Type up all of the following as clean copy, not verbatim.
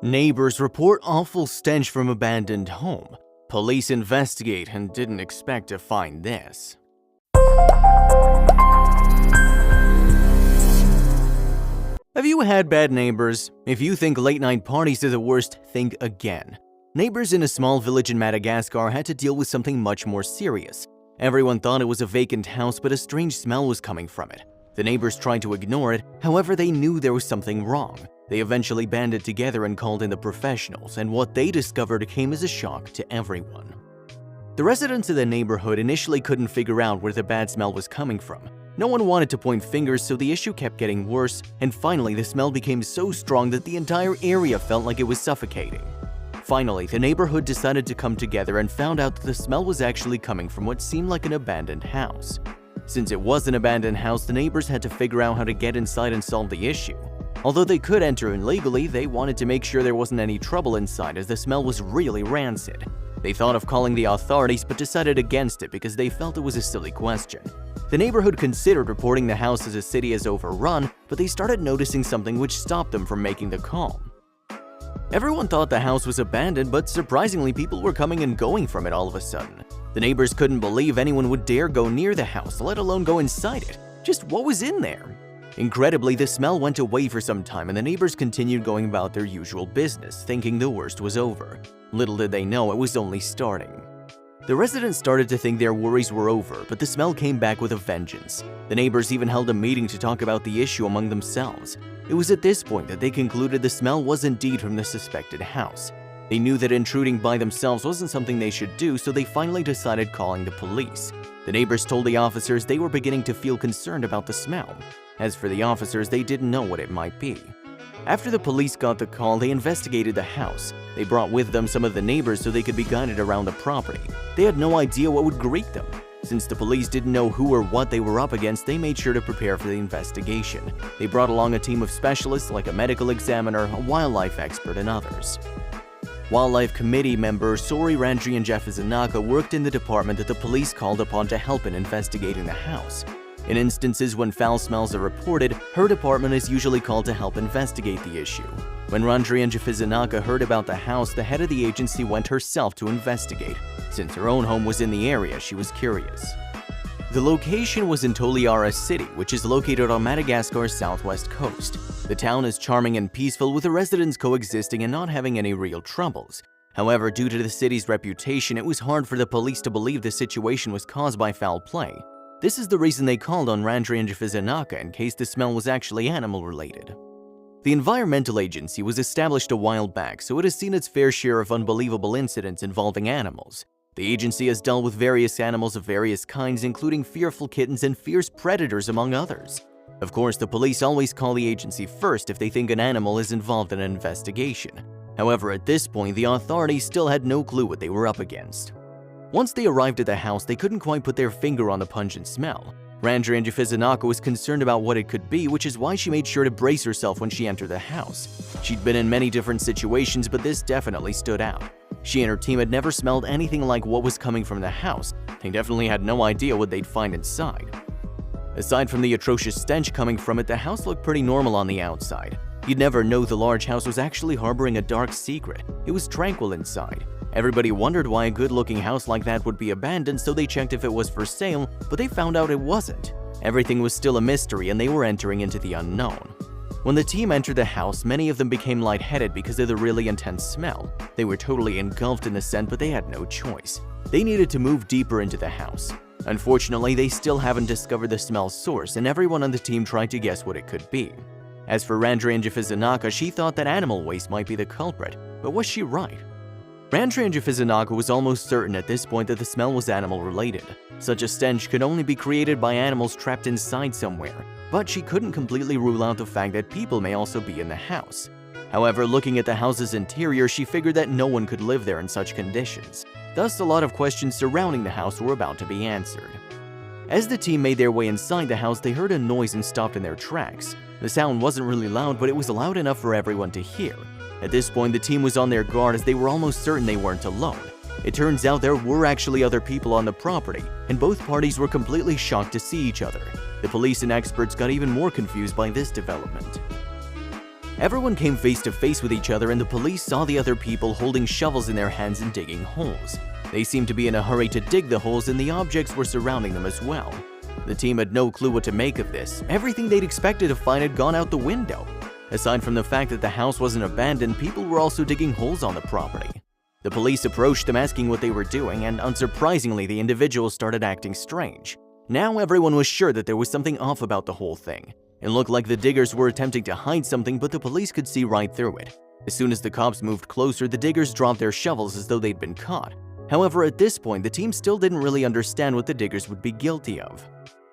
Neighbors report awful stench from abandoned home. Police investigate and didn't expect to find this. Have you had bad neighbors? If you think late-night parties are the worst, think again. Neighbors in a small village in Madagascar had to deal with something much more serious. Everyone thought it was a vacant house, but a strange smell was coming from it. The neighbors tried to ignore it, however they knew there was something wrong. They eventually banded together and called in the professionals, and what they discovered came as a shock to everyone. The residents of the neighborhood initially couldn't figure out where the bad smell was coming from. No one wanted to point fingers, so the issue kept getting worse, and finally the smell became so strong that the entire area felt like it was suffocating. Finally, the neighborhood decided to come together and found out that the smell was actually coming from what seemed like an abandoned house. Since it was an abandoned house, the neighbors had to figure out how to get inside and solve the issue. Although they could enter in legally, they wanted to make sure there wasn't any trouble inside as the smell was really rancid. They thought of calling the authorities but decided against it because they felt it was a silly question. The neighborhood considered reporting the house as a city as overrun, but they started noticing something which stopped them from making the call. Everyone thought the house was abandoned, but surprisingly people were coming and going from it all of a sudden. The neighbors couldn't believe anyone would dare go near the house, let alone go inside it. Just what was in there? Incredibly, the smell went away for some time and the neighbors continued going about their usual business, thinking the worst was over. Little did they know it was only starting. The residents started to think their worries were over, but the smell came back with a vengeance. The neighbors even held a meeting to talk about the issue among themselves. It was at this point that they concluded the smell was indeed from the suspected house. They knew that intruding by themselves wasn't something they should do, so they finally decided calling the police. The neighbors told the officers they were beginning to feel concerned about the smell. As for the officers, they didn't know what it might be. After the police got the call, they investigated the house. They brought with them some of the neighbors so they could be guided around the property. They had no idea what would greet them. Since the police didn't know who or what they were up against, they made sure to prepare for the investigation. They brought along a team of specialists like a medical examiner, a wildlife expert, and others. Wildlife Committee member Sori Randri and Jeffizanaka worked in the department that the police called upon to help in investigating the house. In instances when foul smells are reported, her department is usually called to help investigate the issue. When Randri and Jeffizanaka heard about the house, the head of the agency went herself to investigate. Since her own home was in the area, she was curious. The location was in Toliara City, which is located on Madagascar's southwest coast. The town is charming and peaceful, with the residents coexisting and not having any real troubles. However, due to the city's reputation, it was hard for the police to believe the situation was caused by foul play. This is the reason they called on Randri and Jeffizanaka in case the smell was actually animal-related. The Environmental Agency was established a while back, so it has seen its fair share of unbelievable incidents involving animals. The agency has dealt with various animals of various kinds, including fearful kittens and fierce predators, among others. Of course, the police always call the agency first if they think an animal is involved in an investigation. However, at this point, the authorities still had no clue what they were up against. Once they arrived at the house, they couldn't quite put their finger on the pungent smell. Randri and Jeffizanaka was concerned about what it could be, which is why she made sure to brace herself when she entered the house. She'd been in many different situations, but this definitely stood out. She and her team had never smelled anything like what was coming from the house. They definitely had no idea what they'd find inside. Aside from the atrocious stench coming from it, the house looked pretty normal on the outside. You'd never know the large house was actually harboring a dark secret. It was tranquil inside. Everybody wondered why a good-looking house like that would be abandoned, so they checked if it was for sale, but they found out it wasn't. Everything was still a mystery and they were entering into the unknown. When the team entered the house, many of them became lightheaded because of the really intense smell. They were totally engulfed in the scent, but they had no choice. They needed to move deeper into the house. Unfortunately, they still haven't discovered the smell's source, and everyone on the team tried to guess what it could be. As for Randri and Jeffizanaka, she thought that animal waste might be the culprit, but was she right? Randri and Jeffizanaka was almost certain at this point that the smell was animal-related. Such a stench could only be created by animals trapped inside somewhere, but she couldn't completely rule out the fact that people may also be in the house. However, looking at the house's interior, she figured that no one could live there in such conditions. Thus, a lot of questions surrounding the house were about to be answered. As the team made their way inside the house, they heard a noise and stopped in their tracks. The sound wasn't really loud, but it was loud enough for everyone to hear. At this point, the team was on their guard as they were almost certain they weren't alone. It turns out there were actually other people on the property, and both parties were completely shocked to see each other. The police and experts got even more confused by this development. Everyone came face to face with each other and the police saw the other people holding shovels in their hands and digging holes. They seemed to be in a hurry to dig the holes and the objects were surrounding them as well. The team had no clue what to make of this. Everything they'd expected to find had gone out the window. Aside from the fact that the house wasn't abandoned, people were also digging holes on the property. The police approached them asking what they were doing, and unsurprisingly, the individuals started acting strange. Now everyone was sure that there was something off about the whole thing. It looked like the diggers were attempting to hide something, but the police could see right through it. As soon as the cops moved closer, the diggers dropped their shovels as though they'd been caught. However, at this point, the team still didn't really understand what the diggers would be guilty of.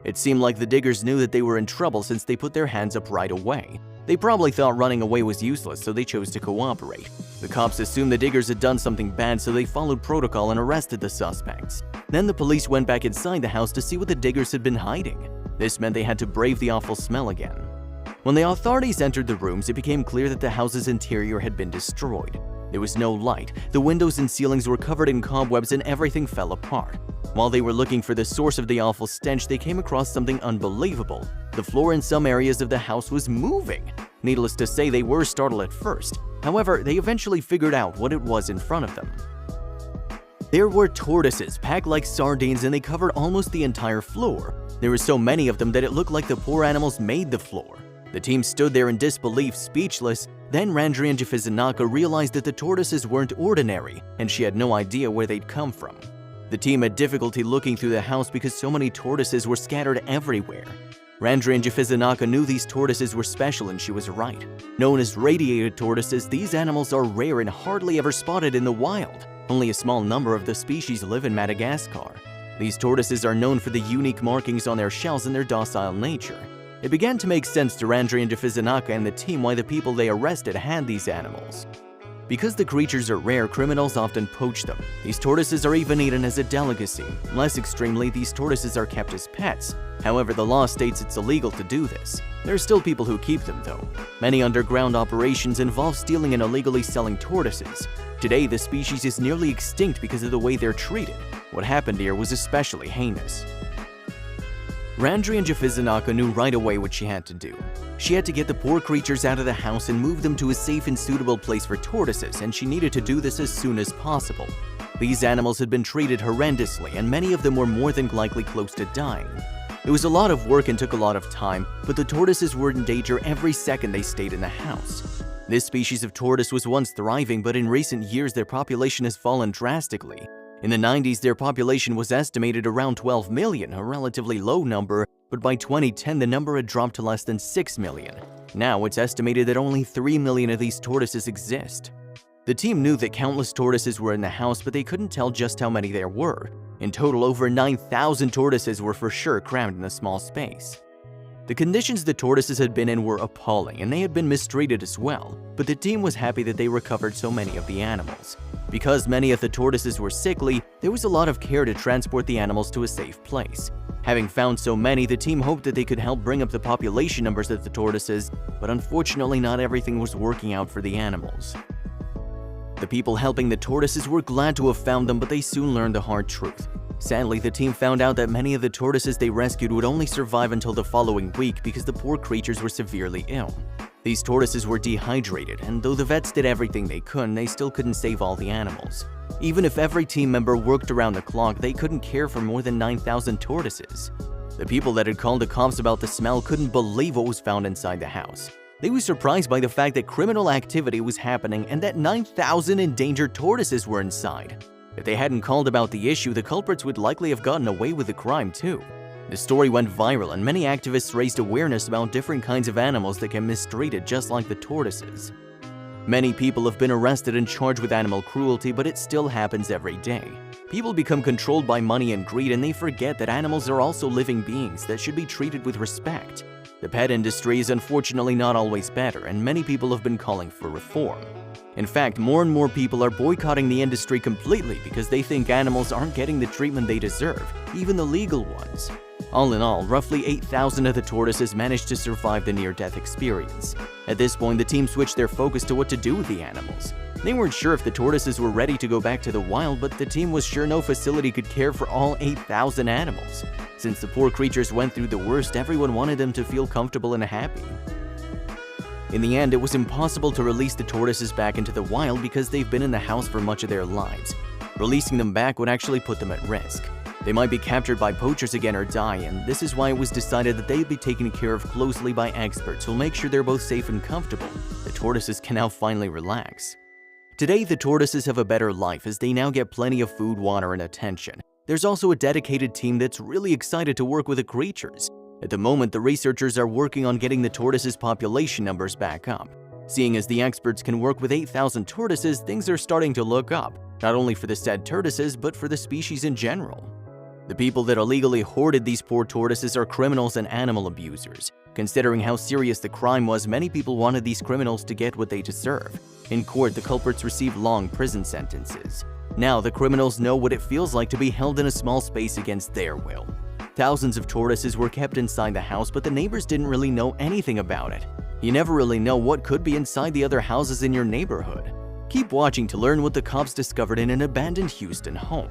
It seemed like the diggers knew that they were in trouble since they put their hands up right away. They probably thought running away was useless, so they chose to cooperate. The cops assumed the diggers had done something bad, so they followed protocol and arrested the suspects. Then the police went back inside the house to see what the diggers had been hiding. This meant they had to brave the awful smell again. When the authorities entered the rooms, it became clear that the house's interior had been destroyed. There was no light, the windows and ceilings were covered in cobwebs and everything fell apart. While they were looking for the source of the awful stench, they came across something unbelievable. The floor in some areas of the house was moving. Needless to say, they were startled at first. However, they eventually figured out what it was in front of them. There were tortoises packed like sardines and they covered almost the entire floor. There were so many of them that it looked like the poor animals made the floor. The team stood there in disbelief, speechless. Then Randri and Jafizanaka realized that the tortoises weren't ordinary, and she had no idea where they'd come from. The team had difficulty looking through the house because so many tortoises were scattered everywhere. Randri and Jafizanaka knew these tortoises were special, and she was right. Known as radiated tortoises, these animals are rare and hardly ever spotted in the wild. Only a small number of the species live in Madagascar. These tortoises are known for the unique markings on their shells and their docile nature. It began to make sense to Randri and Jafizanaka and the team why the people they arrested had these animals. Because the creatures are rare, criminals often poach them. These tortoises are even eaten as a delicacy. Less extremely, these tortoises are kept as pets. However, the law states it's illegal to do this. There are still people who keep them though. Many underground operations involve stealing and illegally selling tortoises. Today, the species is nearly extinct because of the way they're treated. What happened here was especially heinous. Randri and Jafizanaka knew right away what she had to do. She had to get the poor creatures out of the house and move them to a safe and suitable place for tortoises, and she needed to do this as soon as possible. These animals had been treated horrendously, and many of them were more than likely close to dying. It was a lot of work and took a lot of time, but the tortoises were in danger every second they stayed in the house. This species of tortoise was once thriving, but in recent years their population has fallen drastically. In the 90s, their population was estimated around 12 million, a relatively low number, but by 2010 the number had dropped to less than 6 million. Now it's estimated that only 3 million of these tortoises exist. The team knew that countless tortoises were in the house, but they couldn't tell just how many there were. In total, over 9,000 tortoises were for sure crammed in a small space. The conditions the tortoises had been in were appalling, and they had been mistreated as well, but the team was happy that they recovered so many of the animals. Because many of the tortoises were sickly, there was a lot of care to transport the animals to a safe place. Having found so many, the team hoped that they could help bring up the population numbers of the tortoises, but unfortunately not everything was working out for the animals. The people helping the tortoises were glad to have found them, but they soon learned the hard truth. Sadly, the team found out that many of the tortoises they rescued would only survive until the following week because the poor creatures were severely ill. These tortoises were dehydrated, and though the vets did everything they could, they still couldn't save all the animals. Even if every team member worked around the clock, they couldn't care for more than 9,000 tortoises. The people that had called the cops about the smell couldn't believe what was found inside the house. They were surprised by the fact that criminal activity was happening and that 9,000 endangered tortoises were inside. If they hadn't called about the issue, the culprits would likely have gotten away with the crime too. The story went viral and many activists raised awareness about different kinds of animals that get mistreated just like the tortoises. Many people have been arrested and charged with animal cruelty, but it still happens every day. People become controlled by money and greed, and they forget that animals are also living beings that should be treated with respect. The pet industry is unfortunately not always better, and many people have been calling for reform. In fact, more and more people are boycotting the industry completely because they think animals aren't getting the treatment they deserve, even the legal ones. All in all, roughly 8,000 of the tortoises managed to survive the near-death experience. At this point, the team switched their focus to what to do with the animals. They weren't sure if the tortoises were ready to go back to the wild, but the team was sure no facility could care for all 8,000 animals. Since the poor creatures went through the worst, everyone wanted them to feel comfortable and happy. In the end, it was impossible to release the tortoises back into the wild because they've been in the house for much of their lives. Releasing them back would actually put them at risk. They might be captured by poachers again or die, and this is why it was decided that they'd be taken care of closely by experts who'll make sure they're both safe and comfortable. The tortoises can now finally relax. Today, the tortoises have a better life as they now get plenty of food, water, and attention. There's also a dedicated team that's really excited to work with the creatures. At the moment, the researchers are working on getting the tortoises' population numbers back up. Seeing as the experts can work with 8,000 tortoises, things are starting to look up, not only for the said tortoises, but for the species in general. The people that illegally hoarded these poor tortoises are criminals and animal abusers. Considering how serious the crime was, many people wanted these criminals to get what they deserve. In court, the culprits received long prison sentences. Now, the criminals know what it feels like to be held in a small space against their will. Thousands of tortoises were kept inside the house, but the neighbors didn't really know anything about it. You never really know what could be inside the other houses in your neighborhood. Keep watching to learn what the cops discovered in an abandoned Houston home.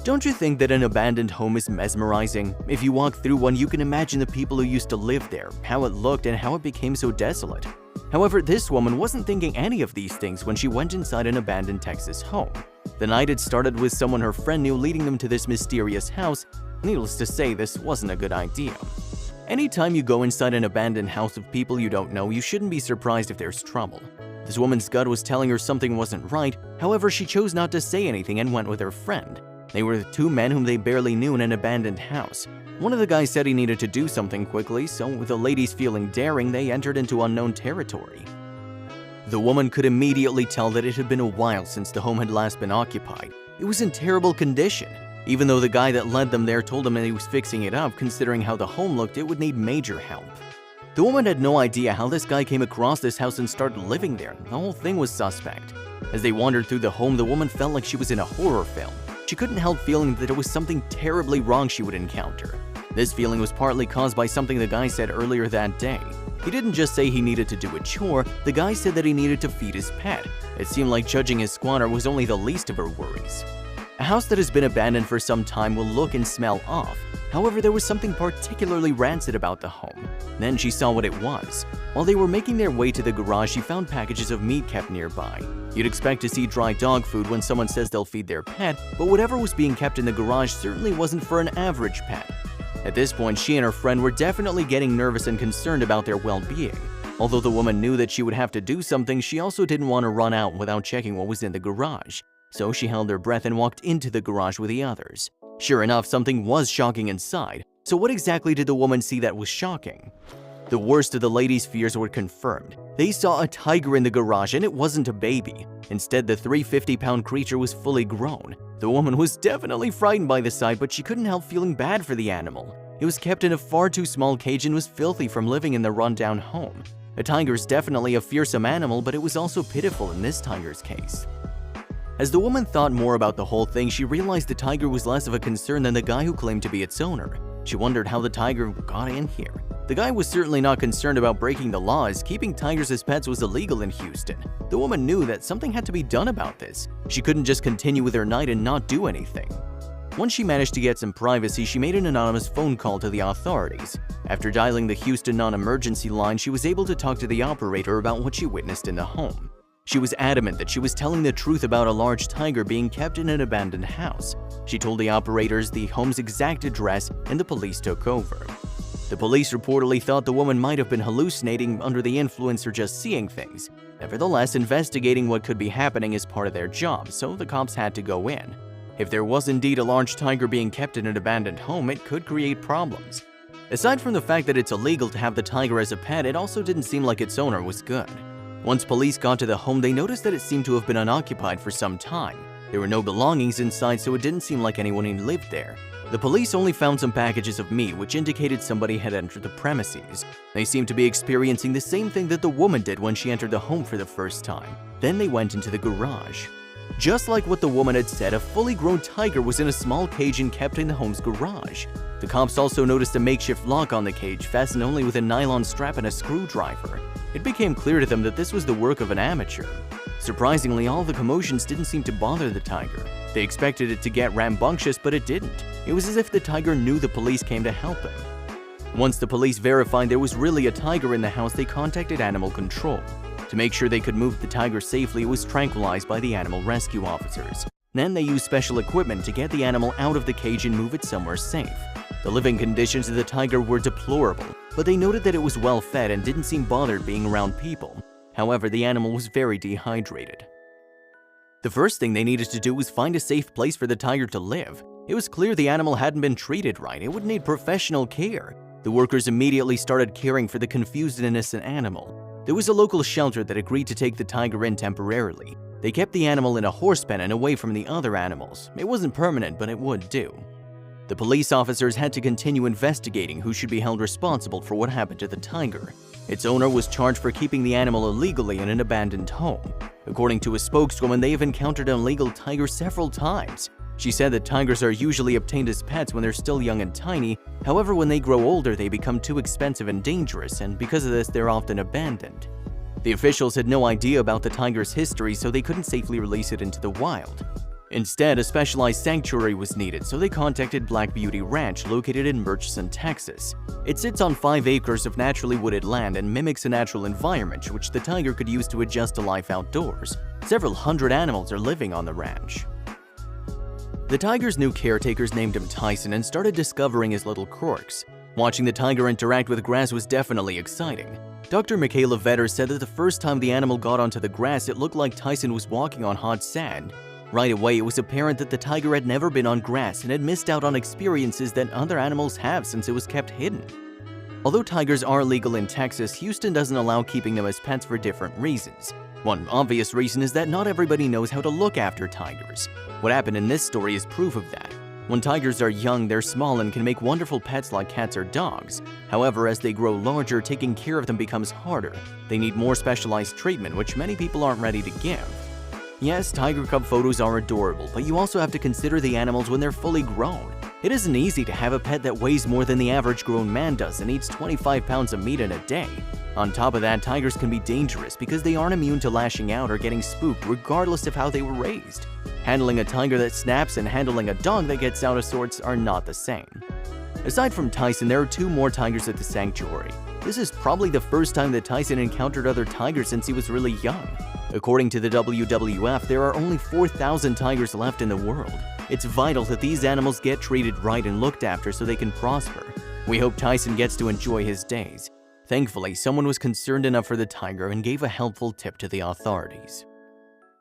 Don't you think that an abandoned home is mesmerizing? If you walk through one, you can imagine the people who used to live there, how it looked, and how it became so desolate. However, this woman wasn't thinking any of these things when she went inside an abandoned Texas home. The night had started with someone her friend knew leading them to this mysterious house. Needless to say, this wasn't a good idea. Anytime you go inside an abandoned house of people you don't know, you shouldn't be surprised if there's trouble. This woman's gut was telling her something wasn't right, however, she chose not to say anything and went with her friend. They were the two men whom they barely knew in an abandoned house. One of the guys said he needed to do something quickly, so with the ladies feeling daring, they entered into unknown territory. The woman could immediately tell that it had been a while since the home had last been occupied. It was in terrible condition. Even though the guy that led them there told them that he was fixing it up, considering how the home looked, it would need major help. The woman had no idea how this guy came across this house and started living there. The whole thing was suspect. As they wandered through the home, the woman felt like she was in a horror film. She couldn't help feeling that there was something terribly wrong she would encounter. This feeling was partly caused by something the guy said earlier that day. He didn't just say he needed to do a chore, the guy said that he needed to feed his pet. It seemed like judging his squatter was only the least of her worries. A house that has been abandoned for some time will look and smell off. However, there was something particularly rancid about the home. Then she saw what it was. While they were making their way to the garage, she found packages of meat kept nearby. You'd expect to see dry dog food when someone says they'll feed their pet, but whatever was being kept in the garage certainly wasn't for an average pet. At this point, she and her friend were definitely getting nervous and concerned about their well-being. Although the woman knew that she would have to do something, she also didn't want to run out without checking what was in the garage. So she held her breath and walked into the garage with the others. Sure enough, something was shocking inside. So what exactly did the woman see that was shocking? The worst of the ladies' fears were confirmed. They saw a tiger in the garage, and it wasn't a baby. Instead, the 350-pound creature was fully grown. The woman was definitely frightened by the sight, but she couldn't help feeling bad for the animal. It was kept in a far too small cage and was filthy from living in the rundown home. A tiger's definitely a fearsome animal, but it was also pitiful in this tiger's case. As the woman thought more about the whole thing, she realized the tiger was less of a concern than the guy who claimed to be its owner. She wondered how the tiger got in here. The guy was certainly not concerned about breaking the law, as keeping tigers as pets was illegal in Houston. The woman knew that something had to be done about this. She couldn't just continue with her night and not do anything. Once she managed to get some privacy, she made an anonymous phone call to the authorities. After dialing the Houston non-emergency line, she was able to talk to the operator about what she witnessed in the home. She was adamant that she was telling the truth about a large tiger being kept in an abandoned house. She told the operators the home's exact address, and the police took over. The police reportedly thought the woman might have been hallucinating under the influence or just seeing things. Nevertheless, investigating what could be happening is part of their job, so the cops had to go in. If there was indeed a large tiger being kept in an abandoned home, it could create problems. Aside from the fact that it's illegal to have the tiger as a pet, it also didn't seem like its owner was good. Once police got to the home, they noticed that it seemed to have been unoccupied for some time. There were no belongings inside, so it didn't seem like anyone had lived there. The police only found some packages of meat, which indicated somebody had entered the premises. They seemed to be experiencing the same thing that the woman did when she entered the home for the first time. Then they went into the garage. Just like what the woman had said, a fully grown tiger was in a small cage and kept in the home's garage. The cops also noticed a makeshift lock on the cage, fastened only with a nylon strap and a screwdriver. It became clear to them that this was the work of an amateur. Surprisingly, all the commotions didn't seem to bother the tiger. They expected it to get rambunctious, but it didn't. It was as if the tiger knew the police came to help him. Once the police verified there was really a tiger in the house, they contacted animal control. To make sure they could move the tiger safely, it was tranquilized by the animal rescue officers. Then they used special equipment to get the animal out of the cage and move it somewhere safe. The living conditions of the tiger were deplorable, but they noted that it was well fed and didn't seem bothered being around people. However, the animal was very dehydrated. The first thing they needed to do was find a safe place for the tiger to live. It was clear the animal hadn't been treated right. It would need professional care. The workers immediately started caring for the confused and innocent animal. There was a local shelter that agreed to take the tiger in temporarily. They kept the animal in a horse pen and away from the other animals. It wasn't permanent, but it would do. The police officers had to continue investigating who should be held responsible for what happened to the tiger. Its owner was charged for keeping the animal illegally in an abandoned home. According to a spokeswoman, they have encountered an illegal tiger several times. She said that tigers are usually obtained as pets when they're still young and tiny. However, when they grow older, they become too expensive and dangerous, and because of this, they're often abandoned. The officials had no idea about the tiger's history, so they couldn't safely release it into the wild. Instead, a specialized sanctuary was needed, so they contacted Black Beauty Ranch, located in Murchison, Texas. It sits on 5 acres of naturally wooded land and mimics a natural environment, which the tiger could use to adjust to life outdoors. Several hundred animals are living on the ranch. The tiger's new caretakers named him Tyson and started discovering his little quirks. Watching the tiger interact with grass was definitely exciting. Dr. Michaela Vetter said that the first time the animal got onto the grass, it looked like Tyson was walking on hot sand. Right away, it was apparent that the tiger had never been on grass and had missed out on experiences that other animals have since it was kept hidden. Although tigers are legal in Texas, Houston doesn't allow keeping them as pets for different reasons. One obvious reason is that not everybody knows how to look after tigers. What happened in this story is proof of that. When tigers are young, they're small and can make wonderful pets like cats or dogs. However, as they grow larger, taking care of them becomes harder. They need more specialized treatment, which many people aren't ready to give. Yes, tiger cub photos are adorable, but you also have to consider the animals when they're fully grown. It isn't easy to have a pet that weighs more than the average grown man does and eats 25 pounds of meat in a day. On top of that, tigers can be dangerous because they aren't immune to lashing out or getting spooked regardless of how they were raised. Handling a tiger that snaps and handling a dog that gets out of sorts are not the same. Aside from Tyson, there are 2 more tigers at the sanctuary. This is probably the first time that Tyson encountered other tigers since he was really young. According to the WWF, there are only 4,000 tigers left in the world. It's vital that these animals get treated right and looked after so they can prosper. We hope Tyson gets to enjoy his days. Thankfully, someone was concerned enough for the tiger and gave a helpful tip to the authorities.